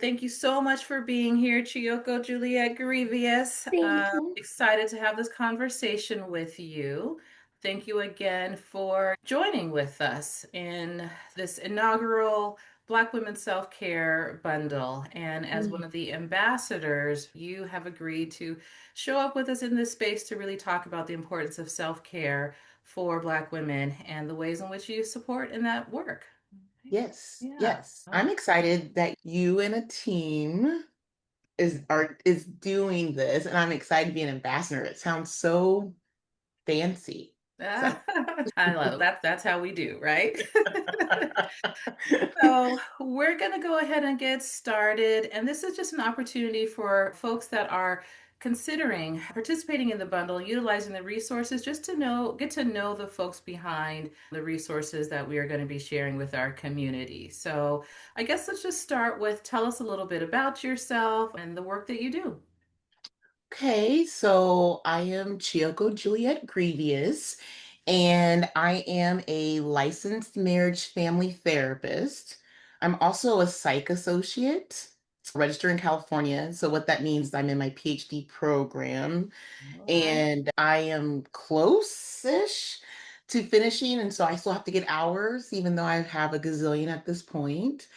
Thank you so much for being here, Chioko Juliet Grevious. Thank you. Excited to have this conversation with you. Thank you again for joining with us in this inaugural Black Women Self Care Bundle. And as one Mm. of the ambassadors, you have agreed to show up with us in this space to really talk about the importance of self care for Black women and the ways in which you support in that work. Yes, Yeah. yes. I'm excited that you and a team is doing this, and I'm excited to be an ambassador. It sounds so fancy. So I love it. That's how we do, right? So we're going to go ahead and get started. And this is just an opportunity for folks that are considering participating in the bundle, utilizing the resources, just to get to know the folks behind the resources that we are going to be sharing with our community. So I guess let's just start with tell us a little bit about yourself and the work that you do. Okay, so I am Chioko Juliet Grevious, and I am a licensed marriage family therapist. I'm also a psych associate, registered in California. So what that means is I'm in my PhD program. All right. And I am close-ish to finishing, and so I still have to get hours, even though I have a gazillion at this point.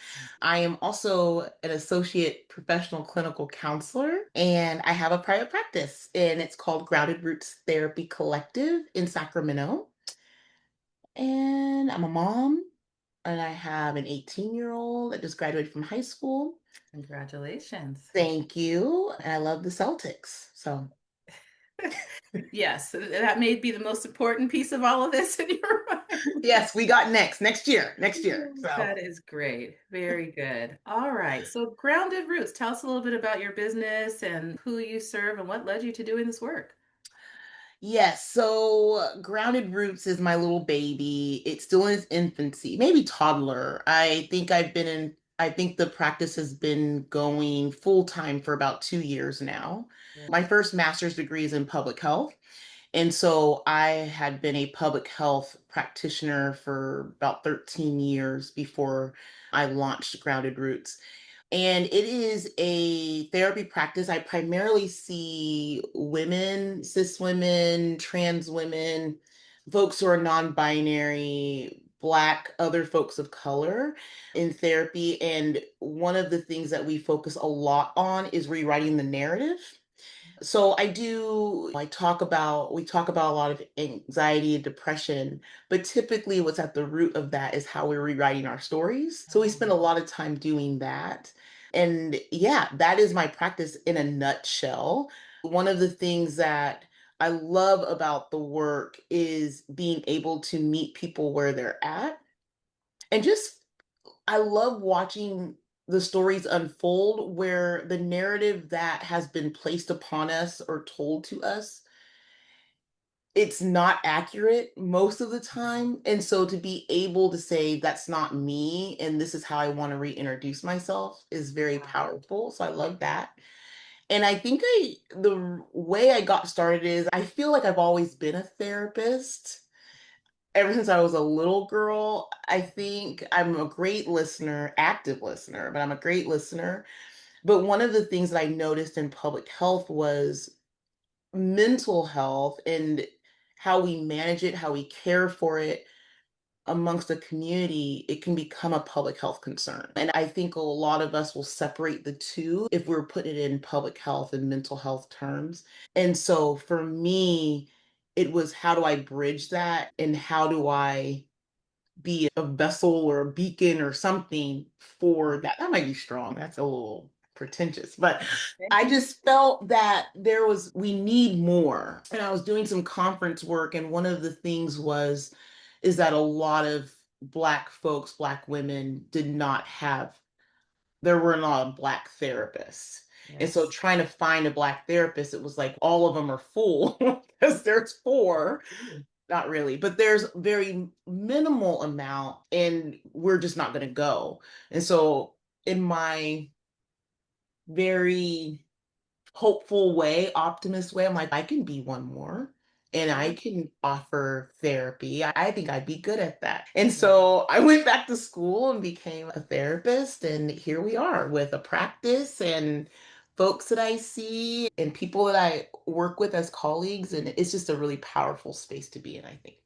I am also an associate professional clinical counselor, and I have a private practice, and it's called Grounded Roots Therapy Collective in Sacramento. And I'm a mom, and I have an 18-year-old that just graduated from high school. Congratulations. Thank you. And I love the Celtics. So Yes, that may be the most important piece of all of this in your mind. yes, we got next year, next year. So That is great. Very good. All right. So, Grounded Roots, tell us a little bit about your business and who you serve and what led you to doing this work. yes, so Grounded Roots is my little baby. It's still in its infancy, maybe toddler. I think the practice has been going full time for about 2 years now. My first master's degree is in public health. And so I had been a public health practitioner for about 13 years before I launched Grounded Roots. And it is a therapy practice. I primarily see women, cis women, trans women, folks who are non binary, Black, other folks of color in therapy. And one of the things that we focus a lot on is rewriting the narrative. So we talk about a lot of anxiety and depression, but typically what's at the root of that is how we're rewriting our stories. So we spend a lot of time doing that. And yeah, that is my practice in a nutshell. One of the things that I love about the work is being able to meet people where they're at and just I love watching the stories unfold where the narrative that has been placed upon us or told to us, it's not accurate most of the time. And so to be able to say, that's not me, and this is how I want to reintroduce myself is very powerful. So I love that. And I think the way I got started is I feel like I've always been a therapist ever since I was a little girl. I think I'm a great listener, active listener, but I'm a great listener. But one of the things that I noticed in public health was mental health and how we manage it, how we care for it amongst the community, it can become a public health concern. And I think a lot of us will separate the two if we're putting it in public health and mental health terms. And so for me, it was how do I bridge that and how do I be a vessel or a beacon or something for that. That might be strong. That's a little pretentious, but I just felt that we need more. And I was doing some conference work, and one of the things is that a lot of Black folks, Black women did not have, there were not Black therapists. And so Yes. trying to find a Black therapist, it was like all of them are full because there's four, not really, but there's very minimal amount and we're just not going to go. And so in my very hopeful way, optimist way, I'm like, I can be one more. and I Yeah. can offer therapy. I think I'd be good at that. And so I went back to school and became a therapist. And here we are with a practice and folks that I see and people that I work with as colleagues. And it's just a really powerful space to be in, I think.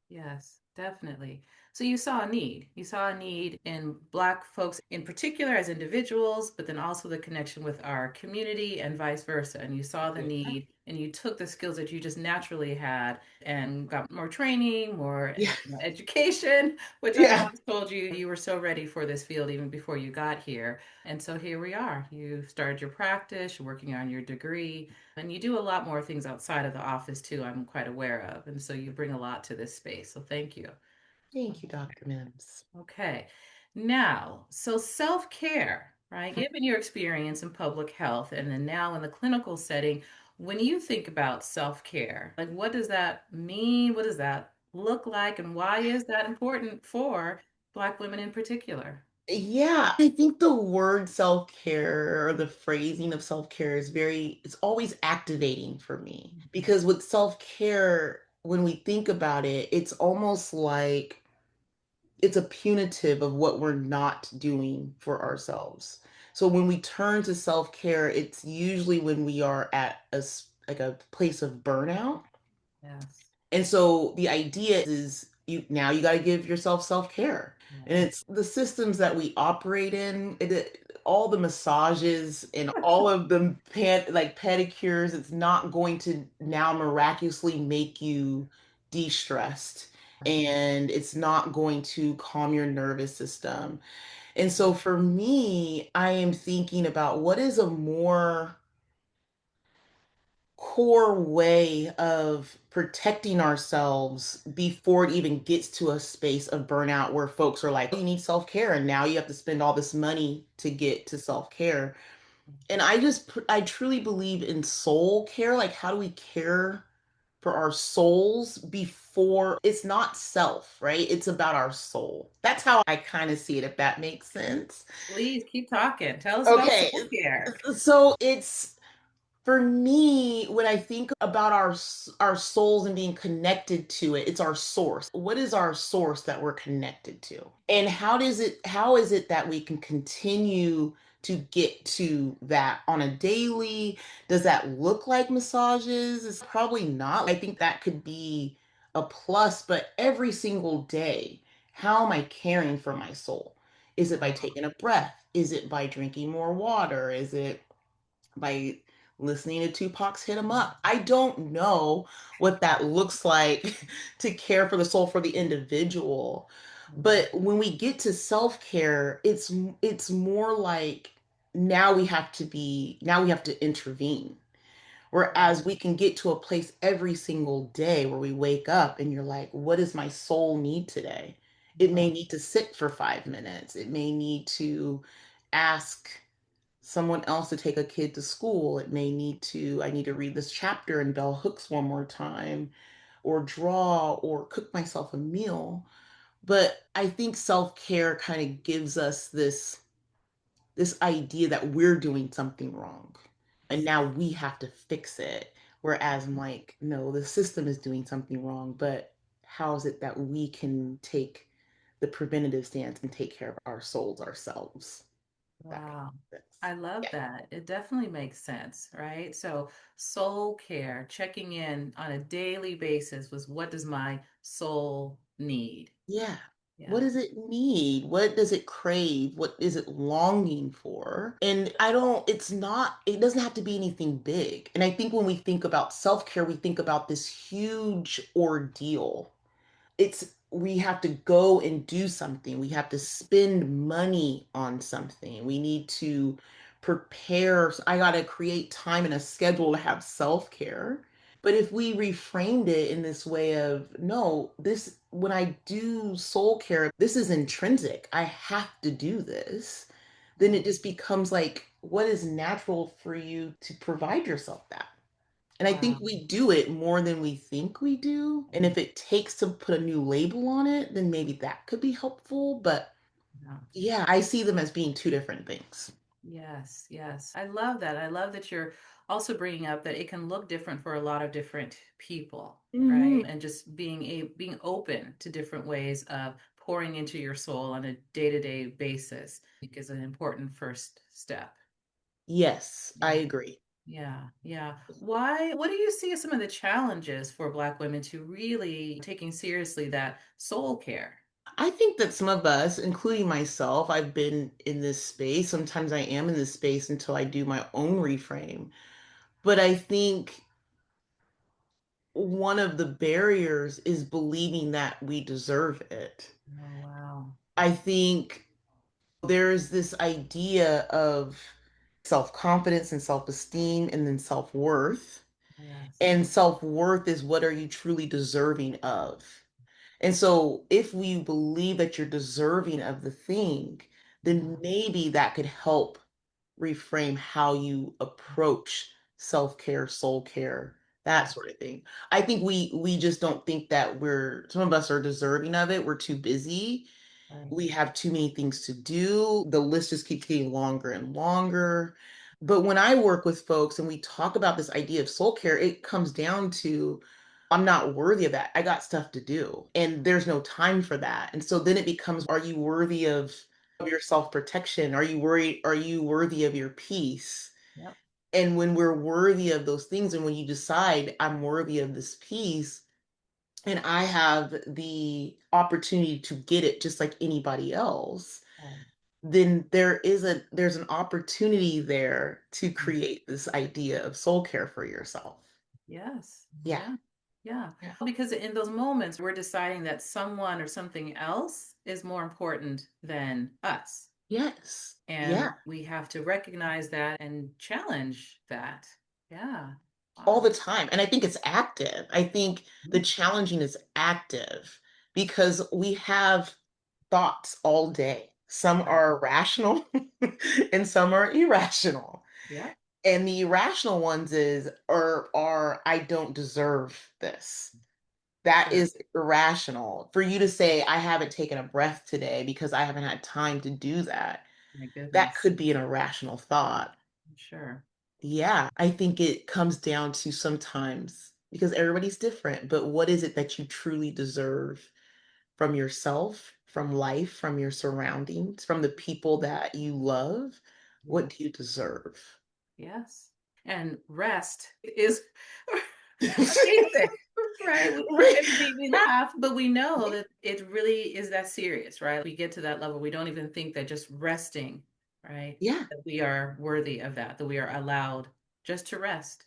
Yes, definitely. So you saw a need. You saw a need in Black folks in particular as individuals, but then also the connection with our community and vice versa. And you saw the Yeah. need and you took the skills that you just naturally had and got more training, more Yeah. education, which I Yeah. always told you you were so ready for this field even before you got here. And so here we are. You started your practice, you're working on your degree. And you do a lot more things outside of the office too, I'm quite aware of. And so you bring a lot to this space. So thank you. Thank you, Dr. Mims. Okay. Now, so self-care, right? Given your experience in public health and then now in the clinical setting, when you think about self-care, like what does that mean? What does that look like? And why is that important for Black women in particular? Yeah, I think the word self-care or the phrasing of self-care is it's always activating for me because with self-care, when we think about it, it's almost like it's a punitive of what we're not doing for ourselves. So when we turn to self-care, it's usually when we are at like a place of burnout. Yes. And so the idea is you got to give yourself self-care. And Yes. it's the systems that we operate in, all the massages and all of the like pedicures, it's not going to now miraculously make you de-stressed. And it's not going to calm your nervous system. And so for me, I am thinking about what is a more core way of protecting ourselves before it even gets to a space of burnout where folks are like, "Oh, you need self-care and now you have to spend all this money to get to self-care." And I truly believe in soul care. Like, how do we care for our souls before it's not self, right? It's about our soul. That's how I kind of see it, if that makes sense. Please keep talking. Tell us about Okay. self-care. So it's for me, when I think about our souls and being connected to it, it's our source. What is our source that we're connected to? And how is it that we can continue to get to that on a daily? Does that look like massages? It's probably not. I think that could be a plus, but every single day, how am I caring for my soul? Is it by Wow. taking a breath? Is it by drinking more water? Is it by listening to Tupac's Hit 'Em Up? I don't know what that looks like to care for the soul for the individual. Mhm. But when we get to self-care, it's more like now we have to intervene. Whereas we can get to a place every single day where we wake up and you're like, what does my soul need today? It may Wow. need to sit for 5 minutes. It may need to ask someone else to take a kid to school. I need to read this chapter in Bell Hooks one more time, or draw, or cook myself a meal. But I think self-care kind of gives us this idea that we're doing something wrong and now we have to fix it. Whereas I'm like, no, the system is doing something wrong, but how is it that we can take the preventative stance and take care of our souls ourselves? That makes Wow. sense. I love Yeah. that. It definitely makes sense, right? So, soul care, checking in on a daily basis was what does my soul need? Yeah. What Yeah. does it need? What does it crave? What is it longing for? And it doesn't have to be anything big. And I think when we think about self care, we think about this huge ordeal. We have to go and do something. We have to spend money on something. We need to prepare. I got to create time and a schedule to have self care. But if we reframed it in this way of, no, this, when I do soul care, this is intrinsic. I have to do this. Then it Wow. just becomes like, what is natural for you to provide yourself that? And I think Wow. we do it more than we think we do. And if it takes to put a new label on it, then maybe that could be helpful. But Yeah. yeah, I see them as being two different things. Yes, yes. I love that. I love that you're also bringing up that it can look different for a lot of different people, Hmm. right? And just being open to different ways of pouring into your soul on a day-to-day basis, I think is an important first step. Yes, I Yeah. agree. Yeah, yeah. What do you see as some of the challenges for Black women to really taking seriously that soul care? I think that some of us, including myself, I've been in this space. Sometimes I am in this space until I do my own reframe. But I think one of the barriers is believing that we deserve it. Oh, wow. I think there's this idea of self confidence and self esteem and then self worth. Yes. And self worth is what are you truly deserving of? And so if we believe that you're deserving of the thing, then Yeah. maybe that could help reframe how you approach self-care, soul care, that Yeah. sort of thing. I think we just don't think that some of us are deserving of it. We're too busy. Right. We have too many things to do. The list just keeps getting longer and longer. But when I work with folks and we talk about this idea of soul care, it comes down to I'm not worthy of that. I got stuff to do and there's no time for that. And so then it becomes, are you worthy of your self-protection? Are you worthy of your peace? Yep. And when we're worthy of those things, and when you decide I'm worthy of this peace, and I have the opportunity to get it just like anybody else, Right. then there's an opportunity there to create this idea of soul care for yourself. Yes. Yeah. Yeah. Yeah. Yeah. Because in those moments, we're deciding that someone or something else is more important than us. Yes. And Yeah. we have to recognize that and challenge that. Yeah. All Wow. the time. And I think it's active. I think the Mm. challenging is active because we have thoughts all day. Some Right. are rational and some are irrational. Yeah. And the irrational ones are I don't deserve this. That Sure. is irrational. For you to say I haven't taken a breath today because I haven't had time to do that, My that goodness. could be an irrational thought. Sure. Yeah, I think it comes down to sometimes because everybody's different, but what is it that you truly deserve from yourself, from life, from your surroundings, from the people that you love? What do Yes. you deserve? Yes. And rest is basic, right? Right. We laugh, but we know that it really is that serious, right? We get to that level. We don't even think that just resting, right? Yeah, That we are worthy of that we are allowed just to rest.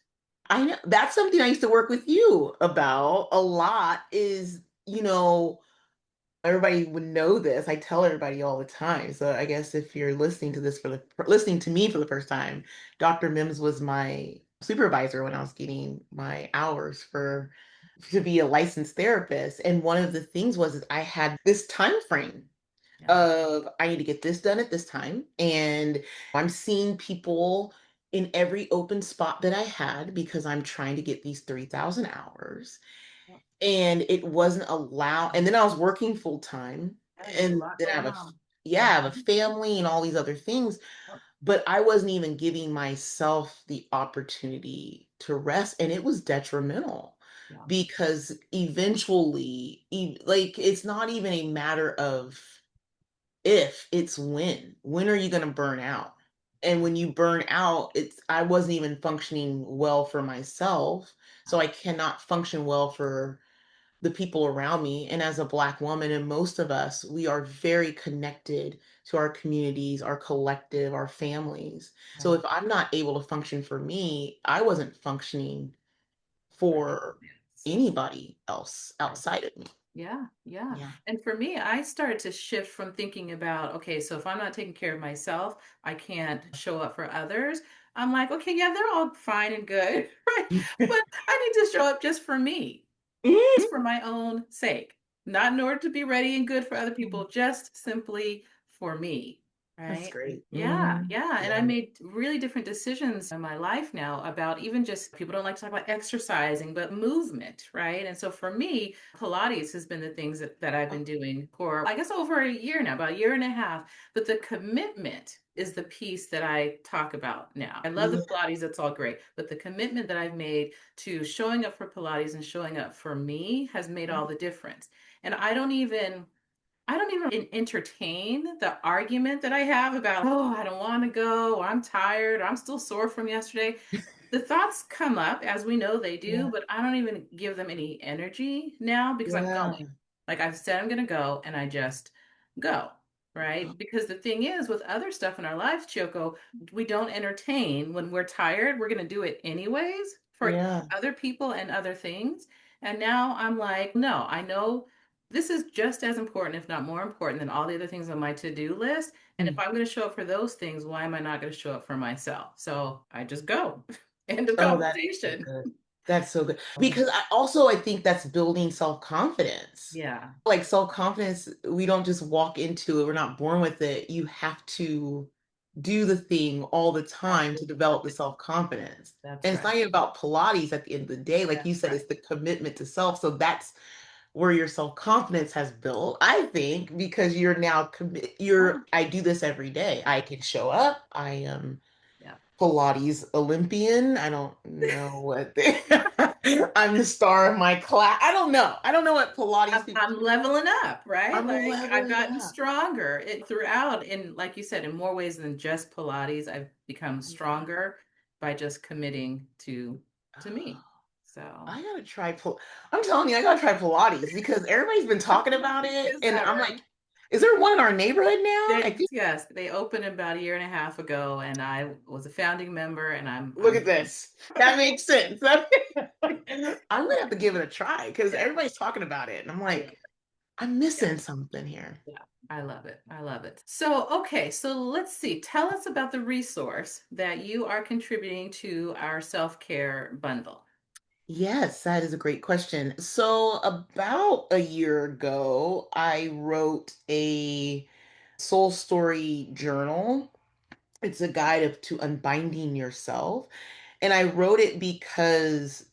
I know that's something I used to work with you about a lot is, everybody would know this. I tell everybody all the time. So I guess if you're listening to listening to me for the first time, Dr. Mims was my supervisor when I was getting my hours for to be a licensed therapist. And one of the things was is I had this time frame Yeah. of I need to get this done at this time. And I'm seeing people in every open spot that I had because I'm trying to get these 3,000 hours Yep. and it wasn't allowed. And then I was working full time, Yeah, there's a and lot then going on. yeah, I have a family and all these other things, Yep. but I wasn't even giving myself the opportunity to rest, and it was detrimental Yeah. because eventually, like it's not even a matter of if, it's when. When are you going to burn out? And when you burn out, I wasn't even functioning well for myself, so I cannot function well for the people around me. And as a Black woman, and most of us, we are very connected to our communities, our collective, our families. So Right. if I'm not able to function for me, I wasn't functioning For for anyone else. anybody else Right. outside of me. Yeah, yeah. Yeah. And for me, I started to shift from thinking about, okay, so if I'm not taking care of myself, I can't show up for others. I'm like, okay, yeah, they're all fine and good, right? But I need to show up just for me, just for my own sake, not in order to be ready and good for other people, just simply for me. That's Right. great. Yeah, Mhm. yeah. And I Yeah. made really different decisions in my life now about even just people don't like to talk about exercising, but movement, right? And so for me, Pilates has been the things that I've Oh, been doing for, I guess, over a year now, about a year and a half. But the commitment is the piece that I talk about now. I love the yeah. Pilates, it's all great. But the commitment that I've made to showing up for Pilates and showing up for me has made all the difference. And I don't even entertain the argument that I have about, oh, I don't want to go, or I'm tired, or I'm still sore from yesterday. The thoughts come up, as we know they do, Yeah. but I don't even give them any energy now because I'm Yeah. going. Like I've said, I'm going to go, and I just go, right? Because the thing is, with other stuff in our lives, Chioko, we don't entertain when we're tired. We're going to do it anyways for Yeah. other people and other things. And now I'm like, no, I know this is just as important, if not more important, than all the other things on my to-do list. And if Mm. I'm going to show up for those things, why am I not going to show up for myself? So I just go. End of Oh, that's so conversation. good. That's so good. Because I think that's building self-confidence. Yeah. Like self-confidence, we don't just walk into it. We're not born with it. You have to do the thing all the time to develop the Absolutely. self-confidence. That's And it's right. not even about Pilates at the end of the day. Like you That's said, right. it's the commitment to self. So that's where your self-confidence has built, I think, because you're now Yeah. I do this every day. I can show up. I am Yeah. Pilates Olympian. I don't know what I'm the star of my class. I don't know. I don't know what Pilates I'm, people. I'm leveling up, right? I'm Like I've leveling gotten up. stronger throughout, in like you said, in more ways than just Pilates. I've become Yeah. stronger by just committing to me. Oh, So I gotta try. I'm telling you, I gotta try Pilates because everybody's been talking about it, is and that I'm right? like, is there one in our neighborhood now? I think. Yes, they opened about a year and a half ago, and I was a founding member, and Look at this. That makes sense. I'm gonna have to give it a try because yeah, everybody's talking about it, and I'm I love like, it. I'm Yeah, missing something here. yeah, I love it. I love it. So, okay, so let's see. Tell us about the resource that you are contributing to our self-care bundle. Yes, that is a great question. So, about a year ago, I wrote a soul story journal. It's a guide to unbinding yourself. And I wrote it because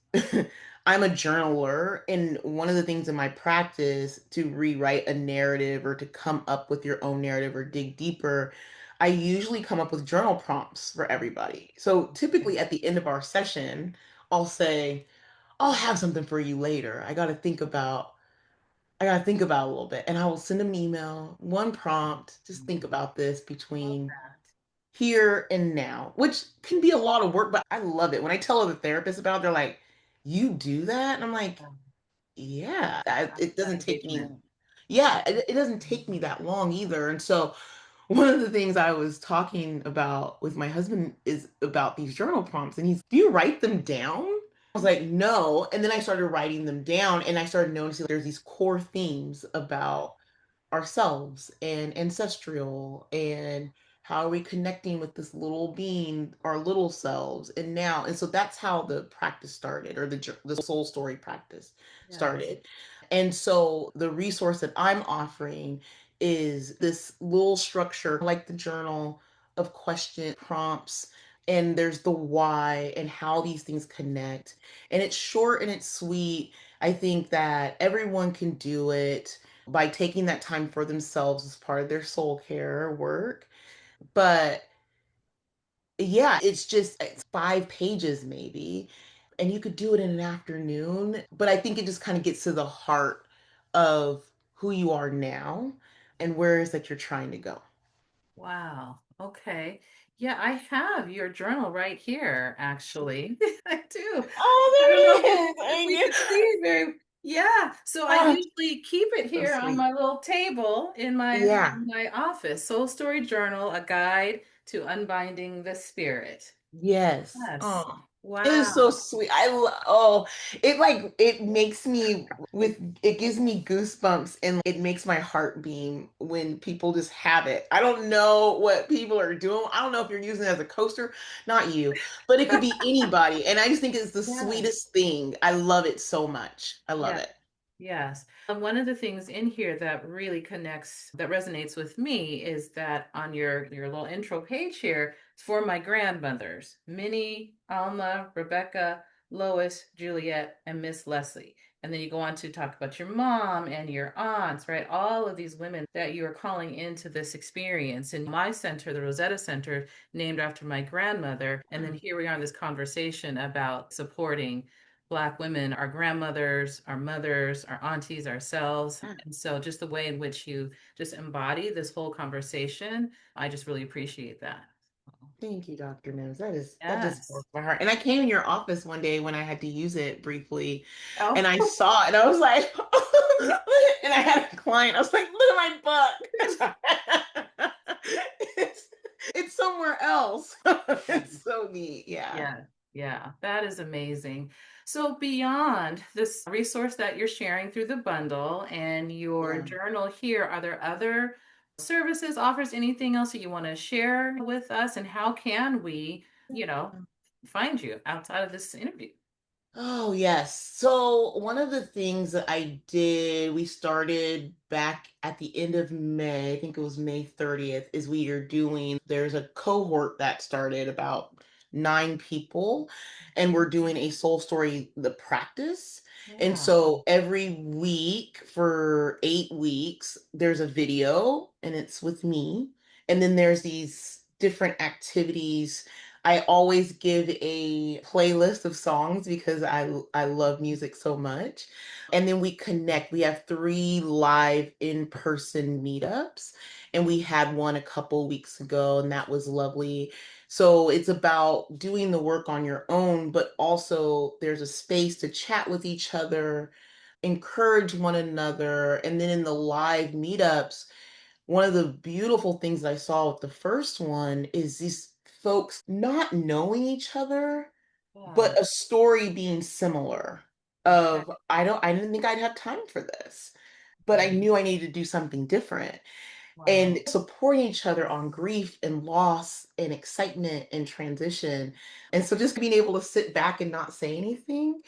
I'm a journaler. And one of the things in my practice to rewrite a narrative or to come up with your own narrative or dig deeper, I usually come up with journal prompts for everybody. So, Okay. typically at the end of our session, I'll say, I'll have something for you later. I gotta think about it a little bit. And I will send them an email, one prompt, just think about this Love between that. here and now, which can be a lot of work, but I love it. When I tell other therapists about it, they're like, you do that? And I'm like, yeah, it That doesn't take me, engagement. yeah, it doesn't take me that long either. And so one of the things I was talking about with my husband is about these journal prompts. And do you write them down? I was like, no. And then I started writing them down and I started noticing there's these core themes about ourselves and ancestral and how are we connecting with this little being, our little selves, and now. And so that's how the practice started, or the soul story practice Yes. started. And so the resource that I'm offering is this little structure, like the journal, of question prompts. And there's the why and how these things connect. And it's short and it's sweet. I think that everyone can do it by taking that time for themselves as part of their soul care work. But yeah, it's 5 pages maybe, and you could do it in an afternoon. But I think it just kind of gets to the heart of who you are now and where is that you're trying to go. Wow. Okay. Yeah, I have your journal right here, actually. I do. I don't know Oh, if there it is. if Thank we you. could see it very, yeah. So I Ah, usually keep it so here on sweet. my little table in Yeah. my office. Soul Story Journal, a guide to unbinding the spirit. Yes. Yes. Oh, it is so Wow. sweet. Oh, it makes me it gives me goosebumps and it makes my heart beam when people just have it. I don't know what people are doing. I don't know if you're using it as a coaster, not you, but it could be anybody. And I just think it's the Yeah. sweetest thing. I love it so much. I love Yeah. it. Yes. And one of the things in here that really connects, that resonates with me is that on your little intro page here, it's for my grandmothers, Minnie, Alma, Rebecca, Lois, Juliet, and Miss Leslie. And then you go on to talk about your mom and your aunts, right? All of these women that you are calling into this experience. And my center, the Rosetta Center, named after my grandmother. And then here we are in this conversation about supporting Black women, our grandmothers, our mothers, our aunties, ourselves. Yeah. And so just the way in which you just embody this whole conversation, I just really appreciate that. Thank you, Dr. Mims. That just Yes. broke my heart. And I came in your office one day when I had to use it briefly, and Oh, I saw it, and I was like, and I had a client. I was like, look at my book. it's, it's somewhere else. It's so neat. Yeah. yeah. Yeah, that is amazing. So beyond this resource that you're sharing through the bundle and your Yeah. journal here, are there other services, offers, anything else that you want to share with us? And how can we, find you outside of this interview? Oh, yes. So, one of the things that I did, we started back at the end of May, I think it was May 30th, is there's a cohort that started about 9 people, and we're doing a soul story, the practice. And Yeah. so every week for 8 weeks, there's a video and it's with me. And then there's these different activities. I always give a playlist of songs because I love music so much. And then we connect. We have 3 live in-person meetups, and we had one a couple weeks ago, and that was lovely. So it's about doing the work on your own, but also there's a space to chat with each other, encourage one another. And then in the live meetups, one of the beautiful things that I saw with the first one is these folks not knowing each other, Yeah. but a story being similar Okay. of I didn't think I'd have time for this, but I Right. knew I needed to do something different. Wow. And supporting each other on grief and loss and excitement and transition. And so just being able to sit back and not say anything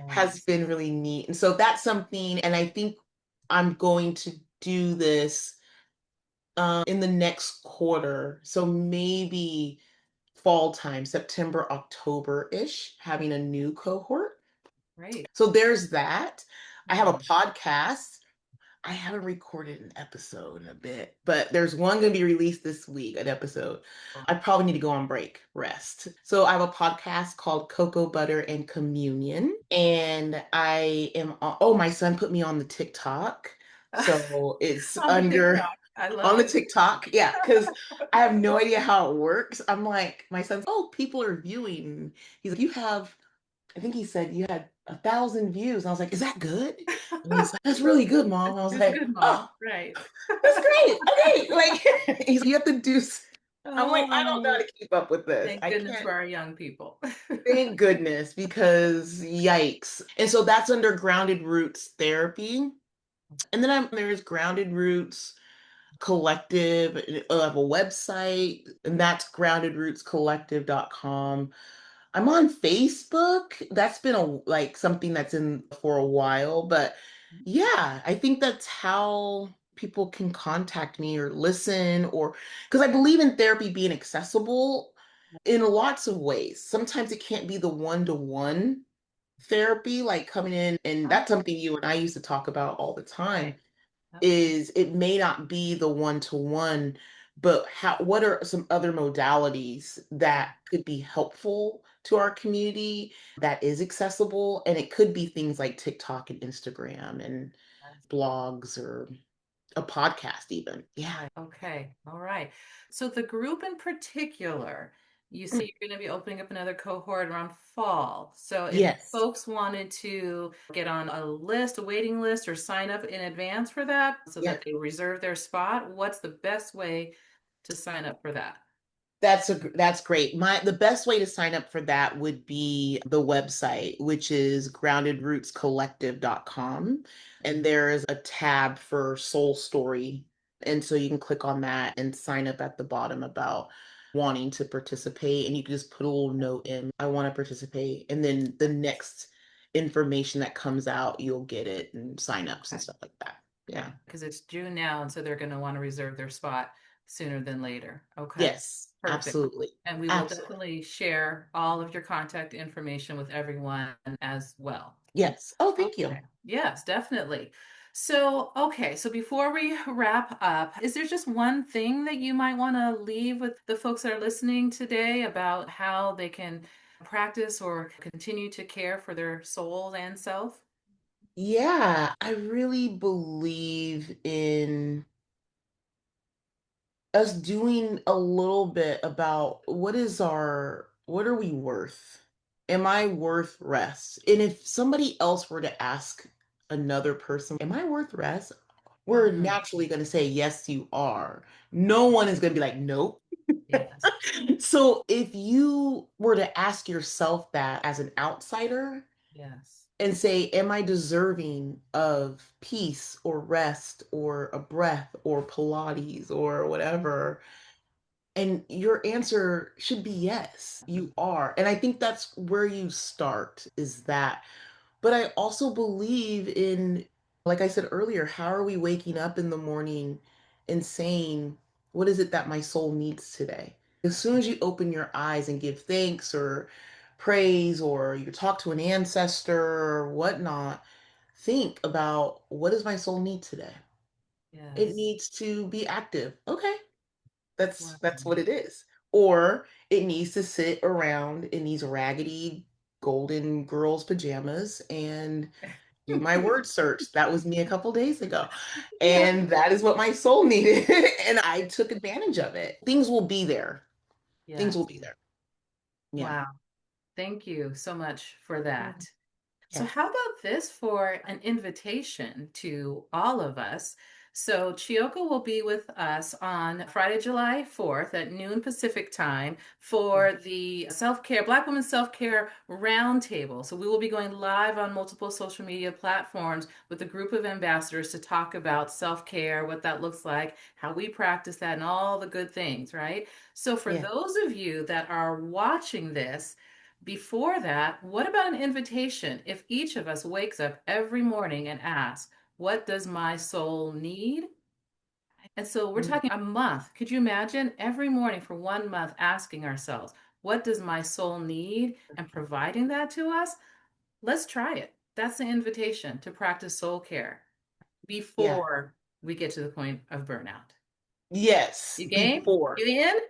has Yes. been really neat. And so that's something, and I think I'm going to do this in the next quarter. So maybe fall time, September, October-ish, having a new cohort. Great. So there's that. I have a Yeah. podcast. I haven't recorded an episode in a bit, but there's one going to be released this week, an episode. I probably need to go on break, rest. So I have a podcast called Cocoa Butter and Communion. And my son put me on the TikTok. So it's On the under TikTok. I on love the it. TikTok. Yeah, because I have no idea how it works. I'm like, my son's, oh, people are viewing. He's like, I think he said you had 1,000 views. And I was like, is that good? And he's like, that's really good, Mom. I was It's like, good, oh, mom. Right. that's great. Okay. Like, you have to do. I'm like, I don't know how Oh, to keep up with this. thank I goodness can't. for our young people. Thank goodness, because yikes. And so that's under Grounded Roots Therapy. And then there's Grounded Roots Collective. I have a website, and that's groundedrootscollective.com. I'm on Facebook. That's been like something that's in for a while, but yeah, I think that's how people can contact me or listen, or because I believe in therapy being accessible in lots of ways. Sometimes it can't be the one-to-one therapy like coming in, and Oh, that's something you and I used to talk about all the time, right. Absolutely. is it may not be the one-to-one, but what are some other modalities that could be helpful to our community that is accessible? And it could be things like TikTok and Instagram and blogs or a podcast even. Yeah. Right. Okay. All right. So the group in particular, you see you're going to be opening up another cohort around fall. So if Yes. folks wanted to get on a list, a waiting list, or sign up in advance for that so Yeah. that they reserve their spot, what's the best way to sign up for that? That's great. The best way to sign up for that would be the website, which is groundedrootscollective.com. And there is a tab for Soul Story. And so you can click on that and sign up at the bottom about wanting to participate. And you can just put a little note in, I want to participate. And then the next information that comes out, you'll get it and signups and Okay. stuff like that. Okay. Yeah. Because it's June now, and so they're going to want to reserve their spot sooner than later. Okay. Yes, Perfect. absolutely. And we will Absolutely. definitely share all of your contact information with everyone as well. Yes. Oh, thank you. Okay. Yes, definitely. So, okay. So before we wrap up, is there just one thing that you might want to leave with the folks that are listening today about how they can practice or continue to care for their souls and self? Yeah, I really believe in us doing a little bit about what are we worth? Am I worth rest? And if somebody else were to ask another person, am I worth rest? We're Mm, naturally going to say, yes, you are. No one is going to be like, nope. yes. So if you were to ask yourself that as an outsider, Yes. and say, am I deserving of peace or rest or a breath or Pilates or whatever? And your answer should be yes, you are. And I think that's where you start is that. But I also believe in, like I said earlier, how are we waking up in the morning and saying, what is it that my soul needs today? As soon as you open your eyes and give thanks or praise or you talk to an ancestor or whatnot, think about what does my soul need today? It Yes. needs to be active. Okay, Wow. that's what it is. Or it needs to sit around in these raggedy golden girls pajamas and do my word search. That was me a couple days ago. Yeah. And that is what my soul needed. And I took advantage of it. Things will be there. Things will Yes. be there. Yeah. Wow. Thank you so much for that. So, Yeah. how about this for an invitation to all of us? So, Chioko will be with us on Friday, July 4th at noon Pacific time Yeah. for the Black Women Self Care Roundtable. So, we will be going live on multiple social media platforms with a group of ambassadors to talk about self care, what that looks like, how we practice that, and all the good things, right? So, for Yeah. those of you that are watching this, before that, what about an invitation? If each of us wakes up every morning and asks, what does my soul need? And so we're Mm. talking a month. Could you imagine every morning for 1 month asking ourselves, what does my soul need? And providing that to us? Let's try it. That's the invitation to practice soul care Yeah. before we get to the point of burnout. Yes. You game? Before. You in?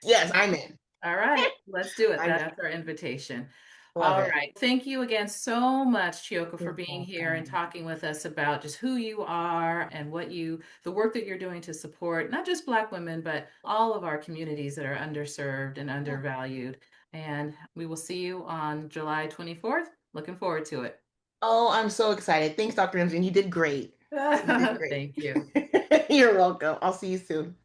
Yes, I'm in. All right, let's do it. I'm in. That's our invitation. Love All it. right. Thank you again so much, Chioko, for You're being here and welcome. talking with us about just who you are and the work that you're doing to support not just Black women, but all of our communities that are underserved and Yeah. undervalued. And we will see you on July 24th. Looking forward to it. Oh, I'm so excited. Thanks, Dr. Imson. You did great. You did great. Thank you. You're welcome. I'll see you soon.